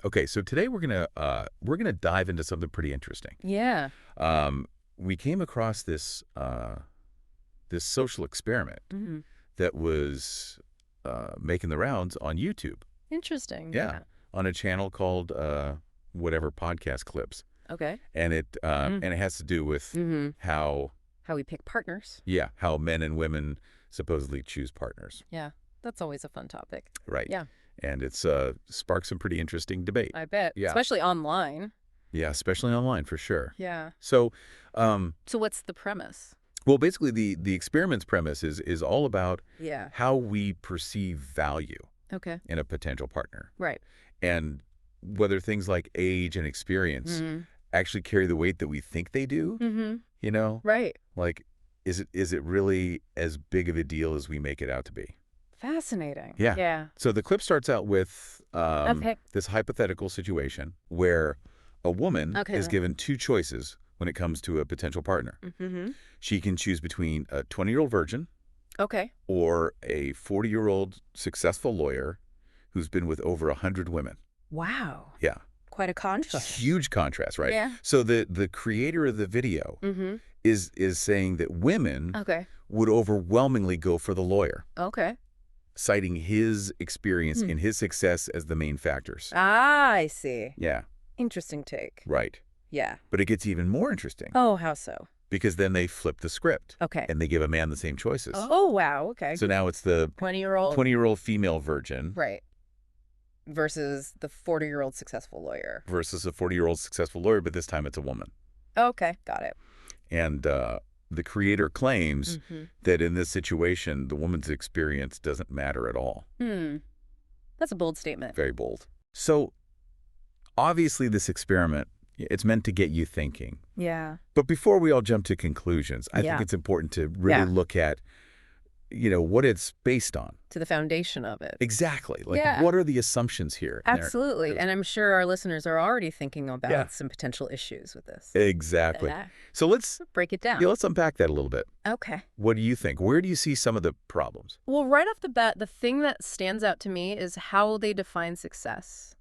Okay, so today we're gonna dive into something pretty interesting. Yeah. We came across this social experiment Hmm. that was making the rounds on YouTube. Interesting. Yeah, on a channel called whatever podcast clips, Okay. and it has to do with Mm-hmm. how How we pick partners. how men and women supposedly choose partners. Yeah. That's always a fun topic. Right. Yeah. And it's sparked some pretty interesting debate. I bet. Yeah. Especially online. Yeah, especially online for sure. Yeah. So, So what's the premise? well, basically the experiment's premise is all about Yeah. how we perceive value Okay. in a potential partner, Right. and whether things like age and experience Mm-hmm. actually carry the weight that we think they do. Mm-hmm. You know, Right. like is it really as big of a deal as we make it out to be? Fascinating. Yeah. Yeah. So the clip starts out with Okay. this hypothetical situation where a woman Okay. is given two choices when it comes to a potential partner. Mm-hmm. She can choose between a 20-year-old virgin Okay. or a 40-year-old successful lawyer who's been with over 100 women. Wow. Yeah. Quite a contrast. Huge contrast, right? Yeah. So the creator of the video Mm-hmm. is saying that women Okay. would overwhelmingly go for the lawyer, Okay. citing his experience and his success as the main factors. Ah, I see. Yeah, Interesting take. right. Yeah. But it gets even more interesting Oh, how so? because then they flip the script Okay. and they give a man the same choices. Oh, wow. Okay. So now it's the 20-year-old. 20-year-old female virgin Right. Versus the 40-year-old successful lawyer. versus a 40-year-old successful lawyer, but this time it's a woman. Okay. Got it. And the creator claims Mm-hmm. that in this situation, the woman's experience doesn't matter at all. That's a bold statement. Very bold. So obviously this experiment, it's meant to get you thinking. Yeah. But before we all jump to conclusions, I Yeah. think it's important to really Yeah. look at, what it's based on. To the foundation of it. Exactly. Like, Yeah. what are the assumptions here? And Absolutely. And I'm sure our listeners are already thinking about Yeah. some potential issues with this. Exactly. Yeah. So let's Break it down. let's unpack that a little bit. Okay. What do you think? Where do you see some of the problems? Well, right off the bat, the thing that stands out to me is how they define success.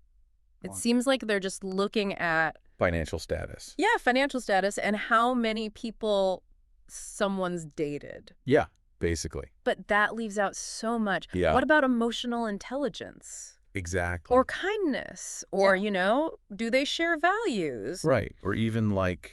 It Wow. seems like they're just looking at, Financial status. financial status and how many people someone's dated. Yeah, basically. But that leaves out so much. Yeah. What about emotional intelligence? Exactly. Or kindness? Or, do they share values? Right. Or even like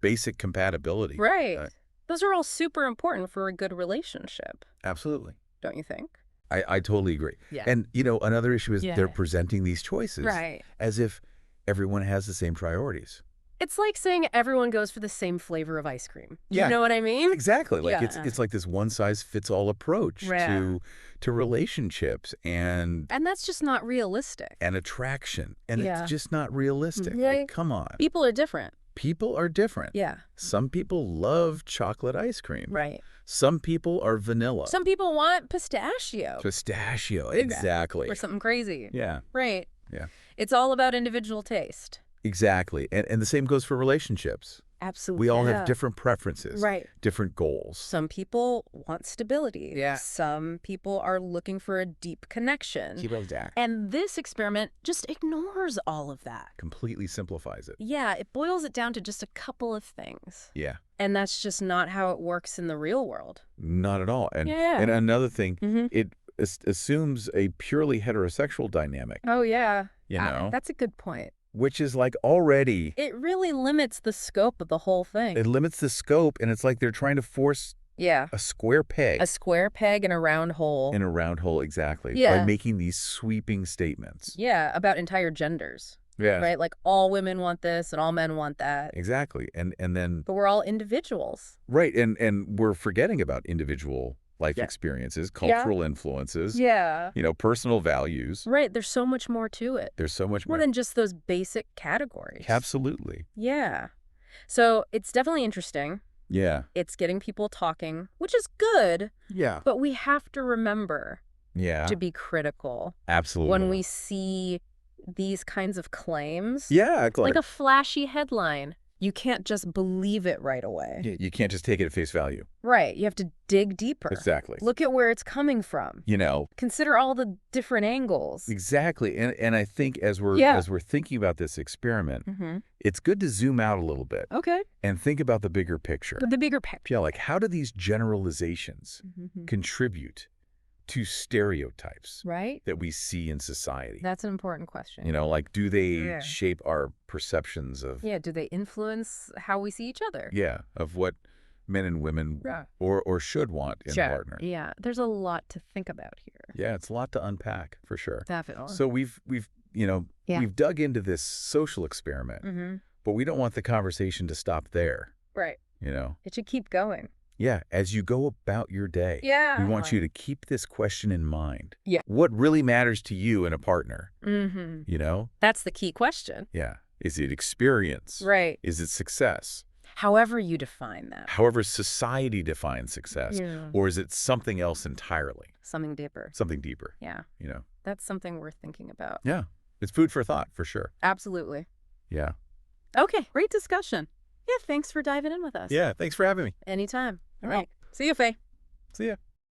basic compatibility. Right. Those are all super important for a good relationship, Absolutely. don't you think? I totally agree. Yeah. And, another issue is Yeah. they're presenting these choices Right. as if everyone has the same priorities. It's like saying everyone goes for the same flavor of ice cream. Yeah. You know what I mean? Exactly. Like Yeah. it's like this one-size-fits-all approach Yeah. to relationships and And that's just not realistic. attraction. And Yeah. it's just not realistic. Yeah. Like, come on. People are different. People are different. Yeah. Some people love chocolate ice cream. Right. Some people are vanilla. Some people want pistachio Pistachio. Exactly. or something crazy. Yeah. Right. Yeah. It's all about individual taste. Exactly. And the same goes for relationships. Absolutely. We all have different preferences. Right. Different goals. Some people want stability. Yeah. Some people are looking for a deep connection. That. And this experiment just ignores all of that. Completely simplifies it. Yeah, it boils it down to just a couple of things. Yeah. And that's just not how it works in the real world. Not at all. And Yeah. and another thing, Mm-hmm. it assumes a purely heterosexual dynamic, Oh, yeah. you know, That's a good point. which is like already, It really limits the scope of the whole thing. it limits the scope, and it's like they're trying to force Yeah. a square peg A square peg in a round hole. in a round hole, exactly, by Yeah. making these sweeping statements. Yeah, about entire genders. Yeah. Right? Like all women want this and all men want that. Exactly. And then, But we're all individuals. right, and we're forgetting about individual life Yeah. experiences, cultural influences, Yeah. personal values. Right. There's so much more to it. There's so much More more. than just those basic categories. Absolutely. Yeah. So it's definitely interesting. Yeah. It's getting people talking, which is good, Yeah. but we have to remember Yeah. to be critical Absolutely. when we see these kinds of claims. Yeah. Like a flashy headline. You can't just believe it right away. You can't just take it at face value. Right. You have to dig deeper. Exactly. Look at where it's coming from. Consider all the different angles. Exactly. And I think as we're thinking about this experiment, it's good to zoom out a little bit. Okay. And think about the bigger picture. The bigger picture. Yeah, like how do these generalizations contribute to stereotypes that we see in society? That's an important question. Like do they shape our perceptions of... Yeah, do they influence how we see each other? Yeah, of what men and women or should want in a partner. Yeah, there's a lot to think about here. Yeah, it's a lot to unpack for sure. Definitely. So we've dug into this social experiment, but we don't want the conversation to stop there. Right. It should keep going. Yeah, as you go about your day, we want you to keep this question in mind. Yeah. What really matters to you in a partner? That's the key question. Yeah. Is it experience? Right. Is it success? However you define that. However society defines success. Or is it something else entirely? Something deeper. Something deeper. Yeah. That's something worth thinking about. Yeah. It's food for thought, for sure. Absolutely. Yeah. Okay. Great discussion. Yeah, thanks for diving in with us. Yeah, thanks for having me. Anytime. All right. See you, Faye. See ya.